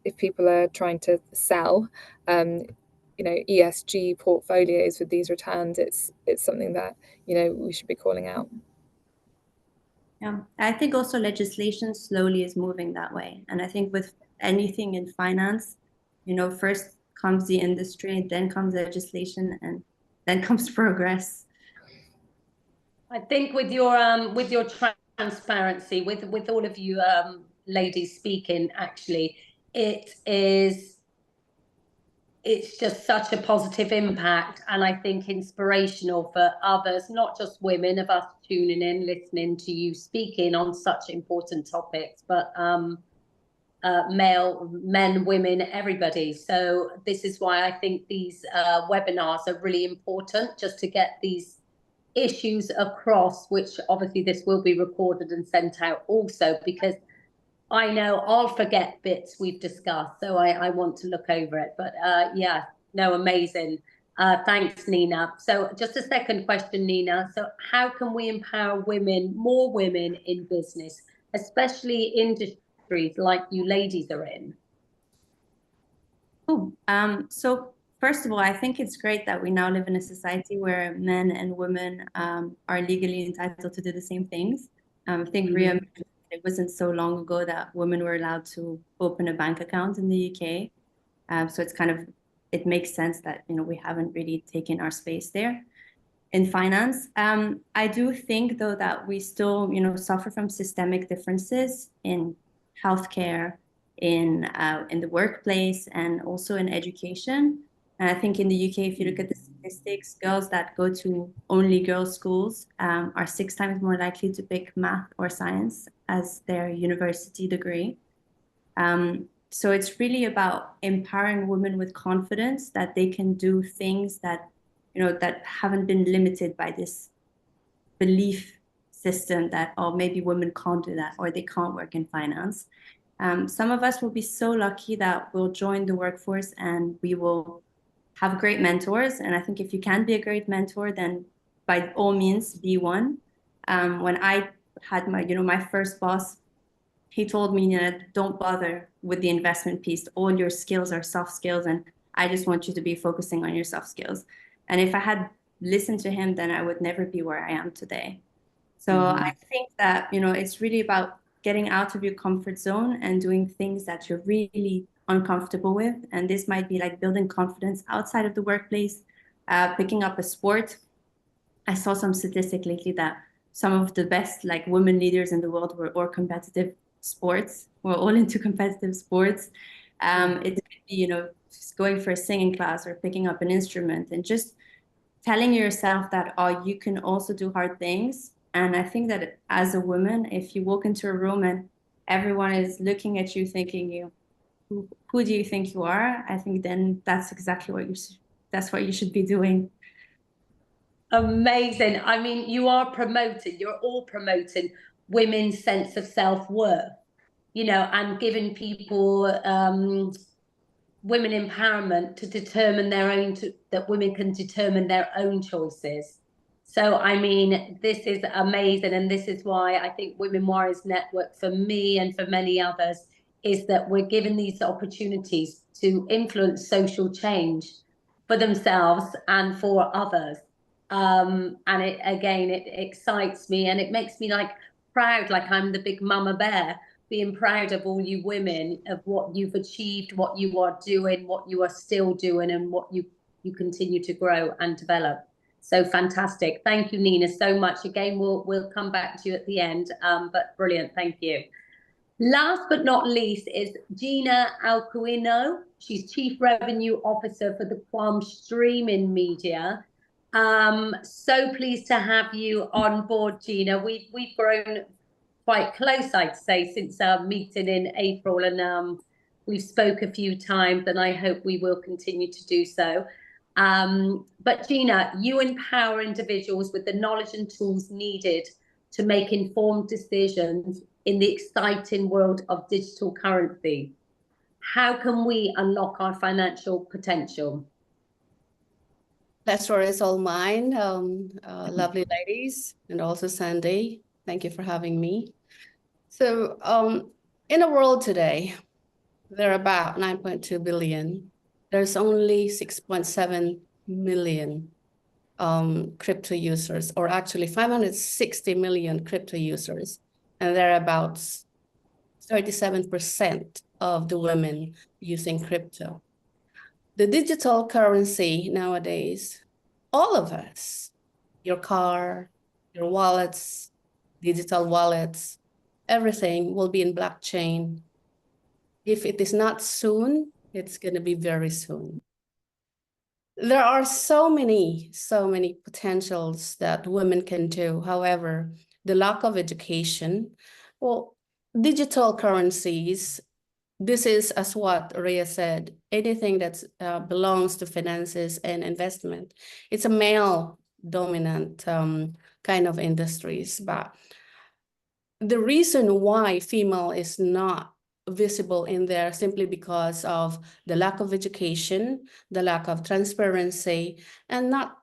if people are trying to sell, you know, ESG portfolios with these returns, it's something that, you know, we should be calling out. Yeah, I think also legislation slowly is moving that way. And I think with anything in finance, you know, first comes the industry, then comes legislation, and then comes progress. I think with your transparency, with all of you ladies speaking, actually, it's just such a positive impact, and I think inspirational for others, not just women, of us tuning in, listening to you speaking on such important topics, but men, women, everybody. So this is why I think these webinars are really important, just to get these issues across, which obviously this will be recorded and sent out also, because I know I'll forget bits we've discussed, so I want to look over it. But yeah, no, amazing. Thanks, Nina. So just a second question, Nina. So how can we empower women, more women in business, especially industries like you ladies are in? Oh, so first of all, I think it's great that we now live in a society where men and women are legally entitled to do the same things. I think Rhea mentioned it wasn't so long ago that women were allowed to open a bank account in the UK. So it's kind of, it makes sense that, you know, we haven't really taken our space there in finance. I do think, though, that we still, you know, suffer from systemic differences in healthcare, in the workplace, and also in education. And I think in the UK, if you look at the statistics, girls that go to only girls' schools are 6 times more likely to pick math or science as their university degree. So it's really about empowering women with confidence that they can do things that, you know, that haven't been limited by this belief system that, oh, maybe women can't do that, or they can't work in finance. Some of us will be so lucky that we'll join the workforce and we will have great mentors. And I think if you can be a great mentor, then by all means be one. When I had my, you know, my first boss, he told me, you know, don't bother with the investment piece. All your skills are soft skills, and I just want you to be focusing on your soft skills. And if I had listened to him, then I would never be where I am today. So I think that, you know, it's really about getting out of your comfort zone and doing things that you're really uncomfortable with. And this might be like building confidence outside of the workplace, picking up a sport. I saw some statistic lately that some of the best like women leaders in the world were all competitive sports. We're all into competitive sports. It could be, you know, just going for a singing class or picking up an instrument, and just telling yourself that, oh, you can also do hard things. And I think that as a woman, if you walk into a room and everyone is looking at you thinking, who do you think you are? I think then that's exactly what that's what you should be doing. Amazing. I mean, you're all promoting women's sense of self-worth, you know, and giving people women empowerment to determine their own, that women can determine their own choices. So, I mean, this is amazing. And this is why I think Women Warriors Network, for me and for many others, is that we're given these opportunities to influence social change for themselves and for others. And it, again, it excites me, and it makes me like proud, like I'm the big mama bear, being proud of all you women, of what you've achieved, what you are doing, what you are still doing, and what you continue to grow and develop. So fantastic. Thank you, Nina, so much. Again, we'll come back to you at the end, but brilliant. Thank you. Last but not least is Gina Alkuino. She's Chief Revenue Officer for the Kwan streaming media. So pleased to have you on board, Gina. We've grown quite close, I'd say, since our meeting in April, and we've spoke a few times, and I hope we will continue to do so. But Gina, you empower individuals with the knowledge and tools needed to make informed decisions in the exciting world of digital currency. How can we unlock our financial potential? Pleasure is all mine. Lovely ladies, and also Sandy. Thank you for having me. So, in the world today, there are about 9.2 billion. There's only 6.7 million crypto users, or actually 560 million crypto users, and there are about 37% of the women using crypto. The digital currency nowadays, all of us, your car, your wallets, digital wallets, everything will be in blockchain. If it is not soon, it's going to be very soon. There are so many potentials that women can do. However, the lack of education, well, digital currencies, this is, as what Rhea said, anything that belongs to finances and investment. It's a male dominant kind of industries, but the reason why female is not visible in there simply because of the lack of education, the lack of transparency, and not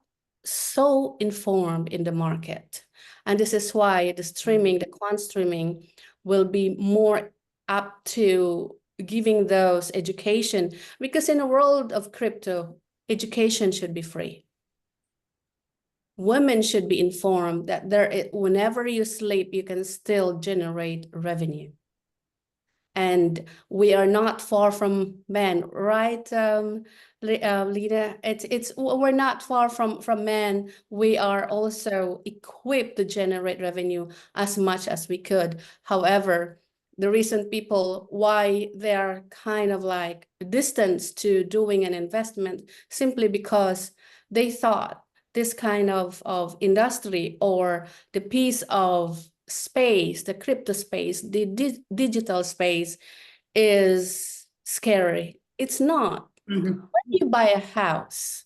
so informed in the market. And this is why the streaming, the Kwan streaming, will be more up to giving those education, because in a world of crypto, education should be free. Women should be informed that whenever you sleep, you can still generate revenue. And we are not far from men, right, Lina? We're not far from men. We are also equipped to generate revenue as much as we could. However, the reason people, why they're kind of like distanced to doing an investment, simply because they thought this kind of industry, or the piece of space, the crypto space, the digital space, is scary. It's not. When you buy a house,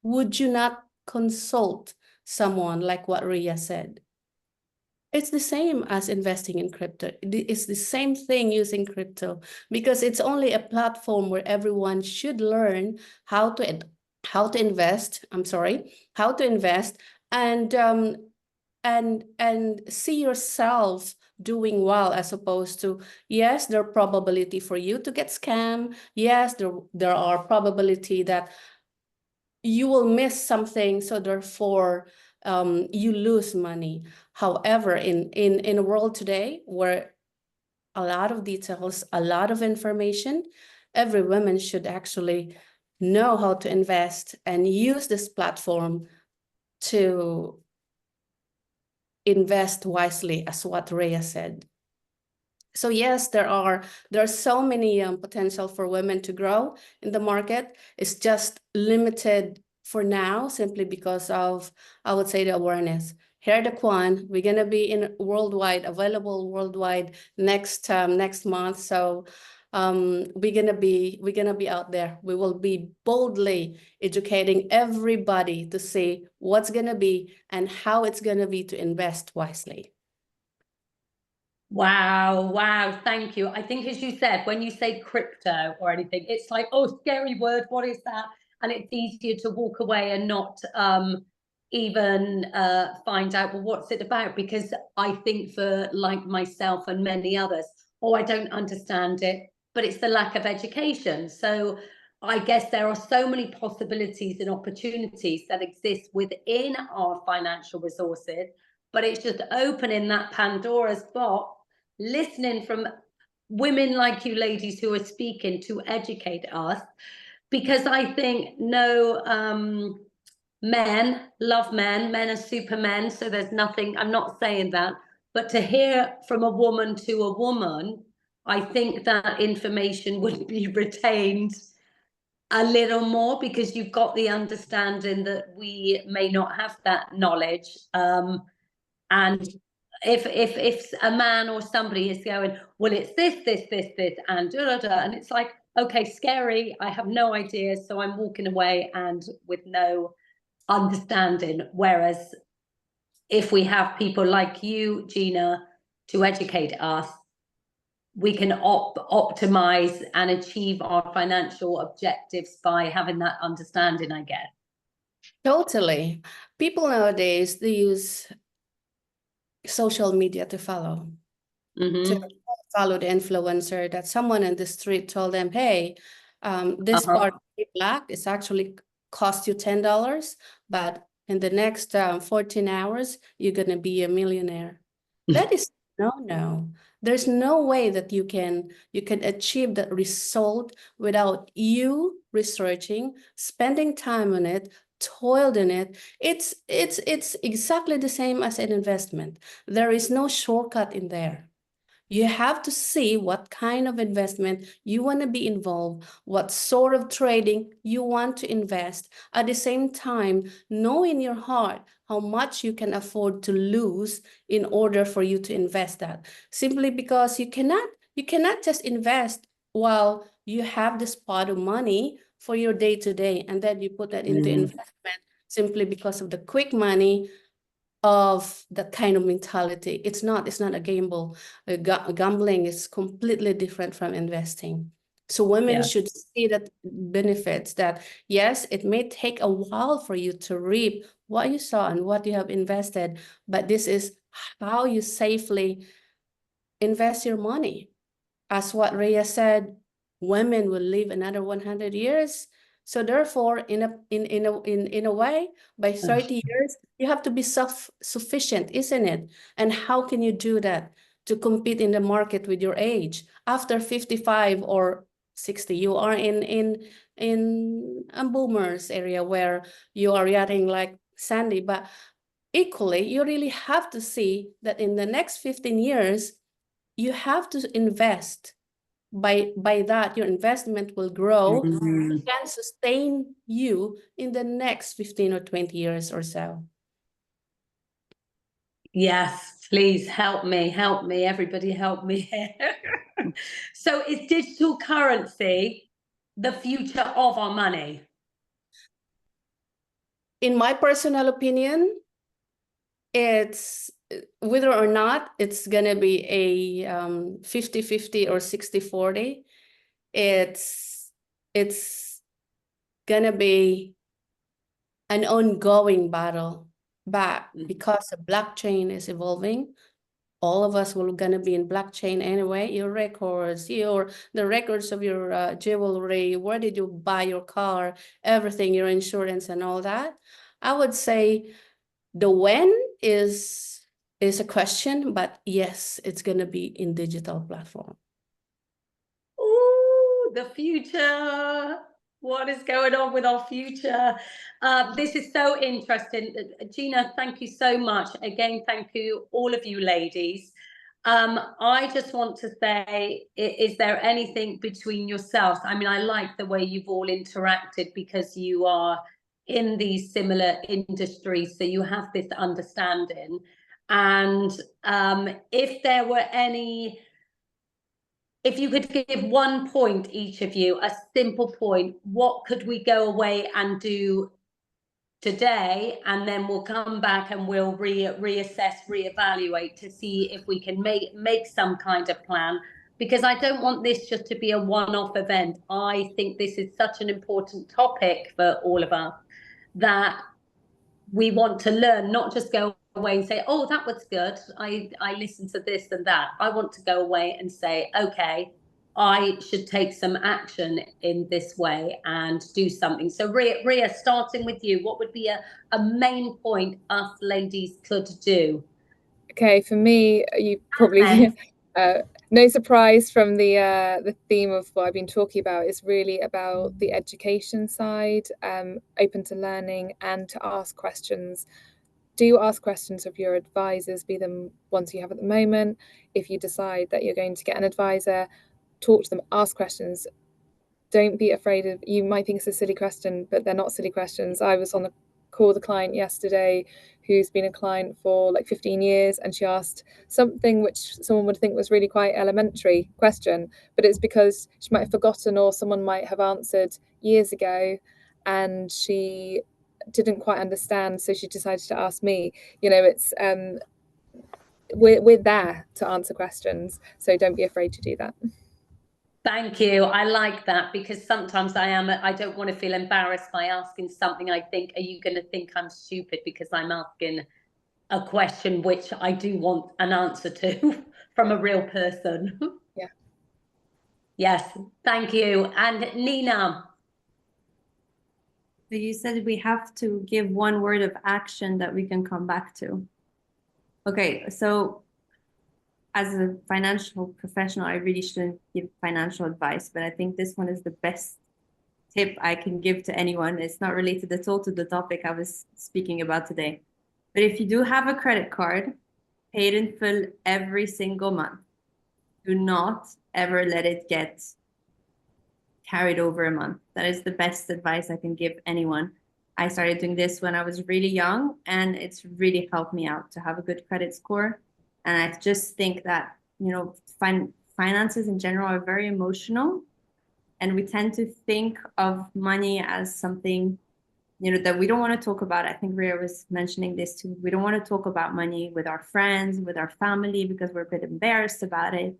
would you not consult someone, like what Rhea said? It's the same as investing in crypto. It's the same thing using crypto, because it's only a platform where everyone should learn how to invest. How to invest, and see yourself doing well, as opposed to, yes, there are probability for you to get scammed. Yes, there are probability that you will miss something, so therefore you lose money. However, in a world today where a lot of details, a lot of information, every woman should actually know how to invest and use this platform to invest wisely, as what Rhea said. So yes, there are so many potential for women to grow in the market. It's just limited for now, simply because of, I would say, the awareness. Here at the Kwan, we're gonna be available worldwide next month. So we're gonna be out there. We will be boldly educating everybody to see what's gonna be and how it's gonna be to invest wisely. Wow, thank you. I think, as you said, when you say crypto or anything, it's like, oh, scary word, what is that? And it's easier to walk away and not even find out, well, what's it about? Because I think, for like myself and many others, oh, I don't understand it, but it's the lack of education. So I guess there are so many possibilities and opportunities that exist within our financial resources, but it's just opening that Pandora's box, listening from women like you ladies who are speaking to educate us. Because I think men love men are supermen, so there's nothing, I'm not saying that, but to hear from a woman to a woman, I think that information would be retained a little more, because you've got the understanding that we may not have that knowledge. And if a man or somebody is going, well, it's this, and and it's like, okay, scary, I have no idea, so I'm walking away and with no understanding. Whereas if we have people like you, Gina, to educate us, we can optimize and achieve our financial objectives by having that understanding, I guess. Totally. People nowadays, they use social media to follow the influencer, that someone in the street told them, hey, this part black is actually cost you $10, but in the next 14 hours, you're going to be a millionaire. That is no. There's no way that you can achieve that result without you researching, spending time on it, toiled in it. It's exactly the same as an investment. There is no shortcut in there. You have to see what kind of investment you want to be involved, what sort of trading you want to invest. At the same time, know in your heart how much you can afford to lose in order for you to invest that. Simply because you cannot just invest while you have this pot of money for your day-to-day, and then you put that into investment simply because of the quick money of that kind of mentality. It's not a gamble. Gambling is completely different from investing. So women should see that benefits, that yes, it may take a while for you to reap what you saw and what you have invested, but this is how you safely invest your money. As what Rhea said, women will live another 100 years. So therefore, in a way, by 30 years, you have to be self-sufficient, isn't it? And how can you do that to compete in the market with your age? After 55 or 60, you are in a boomers area where you are getting like Sandy. But equally, you really have to see that in the next 15 years, you have to invest. By that, your investment will grow and can sustain you in the next 15 or 20 years or so. Yes, please help me, everybody help me here. So is digital currency the future of our money? In my personal opinion, it's whether or not it's going to be a 50-50 or 60-40, it's going to be an ongoing battle. But because the blockchain is evolving, all of us will gonna be in blockchain anyway. Your records, the records of your jewelry, where did you buy your car, everything, your insurance and all that. I would say the when is a question, but yes, it's gonna be in digital platform. Ooh, the future. What is going on with our future? This is so interesting. Gina, thank you so much. Again, thank you, all of you ladies. I just want to say, is there anything between yourselves? I mean, I like the way you've all interacted because you are in these similar industries, so you have this understanding. And if there were any, if you could give one point, each of you, a simple point, what could we go away and do today? And then we'll come back and we'll reassess, reevaluate to see if we can make some kind of plan. Because I don't want this just to be a one-off event. I think this is such an important topic for all of us that we want to learn, not just go away and say, oh, that was good, I listened to this and that. I want to go away and say, okay, I should take some action in this way and do something. So Rhea, starting with you, what would be a main point us ladies could do? Okay, for me, you probably no surprise from the theme of what I've been talking about is really about the education side, open to learning and to ask questions. Do ask questions of your advisors, be them ones you have at the moment. If you decide that you're going to get an advisor, talk to them, ask questions. Don't be afraid of, you might think it's a silly question, but they're not silly questions. I was on a call with a client yesterday who's been a client for like 15 years, and she asked something which someone would think was really quite elementary question, but it's because she might have forgotten or someone might have answered years ago and she didn't quite understand, so she decided to ask me. You know, it's we're there to answer questions, so don't be afraid to do that. Thank you. I like that, because sometimes I don't want to feel embarrassed by asking something. I think, are you going to think I'm stupid because I'm asking a question which I do want an answer to from a real person? Yeah. Yes, thank you. And Nina. So you said we have to give one word of action that we can come back to. Okay, so as a financial professional, I really shouldn't give financial advice, but I think this one is the best tip I can give to anyone. It's not related at all to the topic I was speaking about today. But if you do have a credit card, pay it in full every single month. Do not ever let it get carried over a month. That is the best advice I can give anyone. I started doing this when I was really young, and it's really helped me out to have a good credit score. And I just think that, you know, finances in general are very emotional, and we tend to think of money as something, you know, that we don't want to talk about. I think Rhea was mentioning this too. We don't want to talk about money with our friends, with our family, because we're a bit embarrassed about it.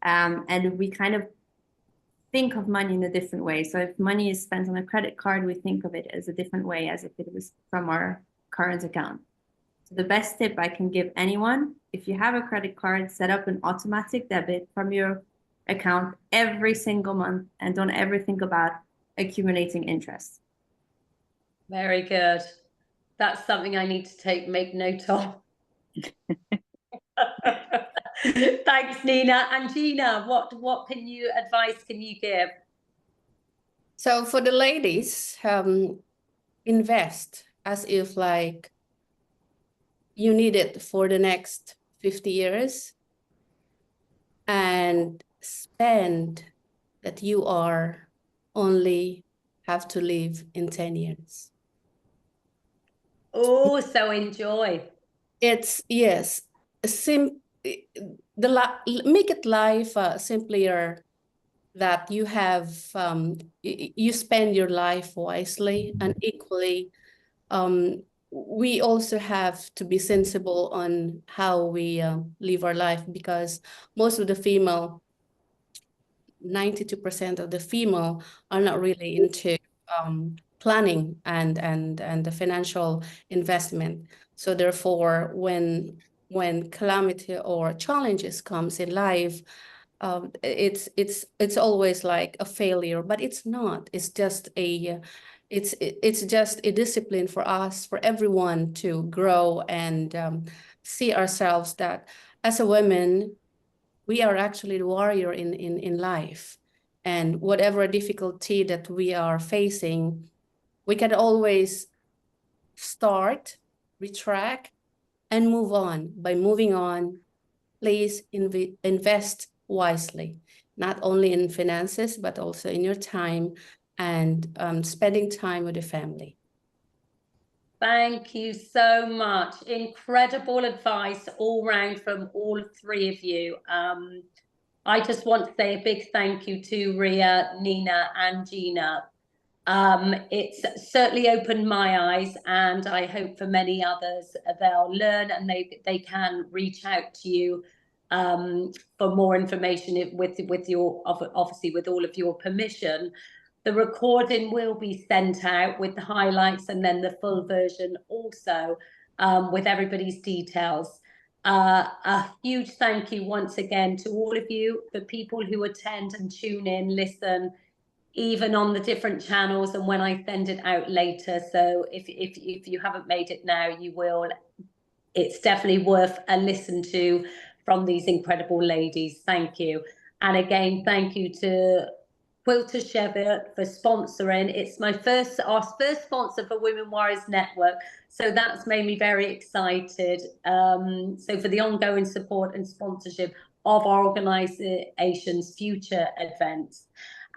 And we kind of think of money in a different way. So if money is spent on a credit card, we think of it as a different way, as if it was from our current account. So the best tip I can give anyone, if you have a credit card, set up an automatic debit from your account every single month, and don't ever think about accumulating interest. Very good. That's something I need to make note of. Thanks, Nina. And Gina, what advice can you give? So for the ladies, invest as if like you need it for the next 50 years, and spend that you are only have to live in 10 years. Oh, so enjoy. It's, yes, make it life simpler, that you have, you spend your life wisely, and equally, we also have to be sensible on how we live our life, because most of the female, 92% of the female are not really into planning and the financial investment. So therefore, when calamity or challenges comes in life, it's always like a failure, but it's not. It's just it's just a discipline for us, for everyone, to grow and see ourselves that as a woman, we are actually the warrior in life. And whatever difficulty that we are facing, we can always start, retract, and move on. By moving on, please invest wisely, not only in finances, but also in your time and spending time with the family. Thank you so much. Incredible advice all round from all three of you. I just want to say a big thank you to Rhea, Nina, and Gina. It's certainly opened my eyes, and I hope for many others they'll learn, and they can reach out to you for more information with your, obviously with all of your permission. The recording will be sent out with the highlights, and then the full version also with everybody's details. A huge thank you once again to all of you, the people who attend and tune in, listen, even on the different channels, and when I send it out later. So if you haven't made it now, you will. It's definitely worth a listen to from these incredible ladies. Thank you. And again, thank you to Quilter Cheviot for sponsoring. It's our first sponsor for Women Warriors Network. So that's made me very excited. So for the ongoing support and sponsorship of our organization's future events.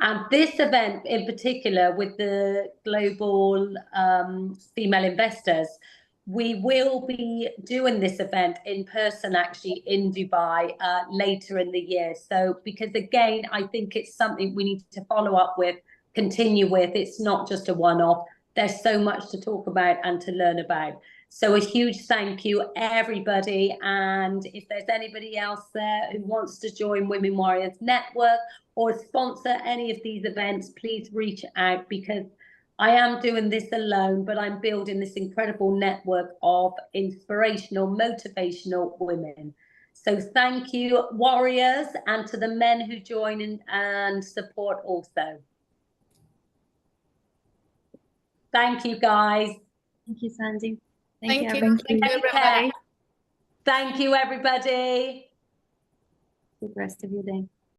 And this event in particular, with the global female investors, we will be doing this event in person, actually, in Dubai later in the year. So, because again, I think it's something we need to follow up with, continue with. It's not just a one-off. There's so much to talk about and to learn about. So a huge thank you, everybody. And if there's anybody else there who wants to join Women Warriors Network or sponsor any of these events, please reach out, because I am doing this alone, but I'm building this incredible network of inspirational, motivational women. So thank you, warriors, and to the men who join in and support also. Thank you, guys. Thank you, Sandy. Thank you. everyone. Thank you, Take care. everybody. Thank you, everybody. Good rest of your day.